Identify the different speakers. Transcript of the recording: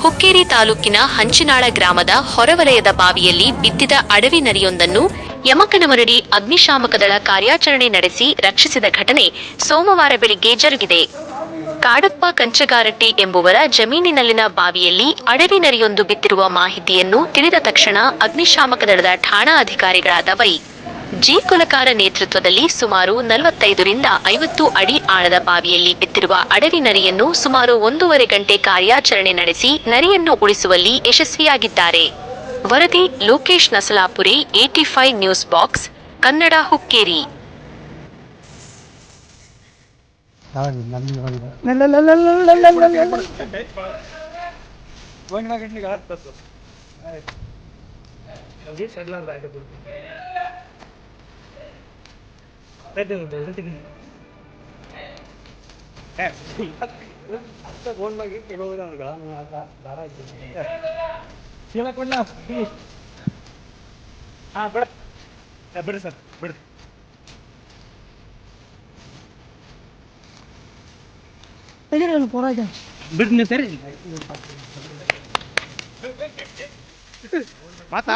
Speaker 1: ಹುಕ್ಕೇರಿ ತಾಲೂಕಿನ ಹಂಚಿನಾಳ ಗ್ರಾಮದ ಹೊರವಲಯದ ಬಾವಿಯಲ್ಲಿ ಬಿದ್ದಿದ ಅಡವಿ ನರಿಯೊಂದನ್ನು ಯಮಕನಮರಡಿ ಅಗ್ನಿಶಾಮಕ ದಳ ಕಾರ್ಯಾಚರಣೆ ನಡೆಸಿ ರಕ್ಷಿಸಿದ ಘಟನೆ ಸೋಮವಾರ ಬೆಳಿಗ್ಗೆ ಜರುಗಿದೆ. ಕಾಡಪ್ಪ ಕಂಚಗಾರಟ್ಟಿ ಎಂಬುವರ ಜಮೀನಿನಲ್ಲಿನ ಬಾವಿಯಲ್ಲಿ ಅಡವಿ ನರಿಯೊಂದು ಬಿದ್ದಿರುವ ಮಾಹಿತಿಯನ್ನು ತಿಳಿದ ತಕ್ಷಣ ಅಗ್ನಿಶಾಮಕ ದಳದ ಠಾಣಾ ಅಧಿಕಾರಿಗಳಾದ ವೈ. ಜಿ. ಕುಲಕಾರ ನೇತೃತ್ವದಲ್ಲಿ ಸುಮಾರು 45 ರಿಂದ 50 ಅಡಿ ಆಳದ ಬಾವಿಯಲ್ಲಿ ಬಿದ್ದಿರುವ ಅಡವಿ ನರಿಯನ್ನು ಸುಮಾರು 1.5 ಗಂಟೆ ಕಾರ್ಯಾಚರಣೆ ನಡೆಸಿ ನರಿಯನ್ನು ಉಳಿಸುವಲ್ಲಿ ಯಶಸ್ವಿಯಾಗಿದ್ದಾರೆ. ವರದಿ ಲೋಕೇಶ್ ನಸಲಾಪುರೆ, 85 ನ್ಯೂಸ್ ಬಾಕ್ಸ್, ಕನ್ನಡ, ಹುಕ್ಕೇರಿ.
Speaker 2: ಬಿಡಿ ಸರ್, ಬಿಡಿ. ಬಿಡಿ ನೀವು ಸರಿ. ಮತ್ತೆ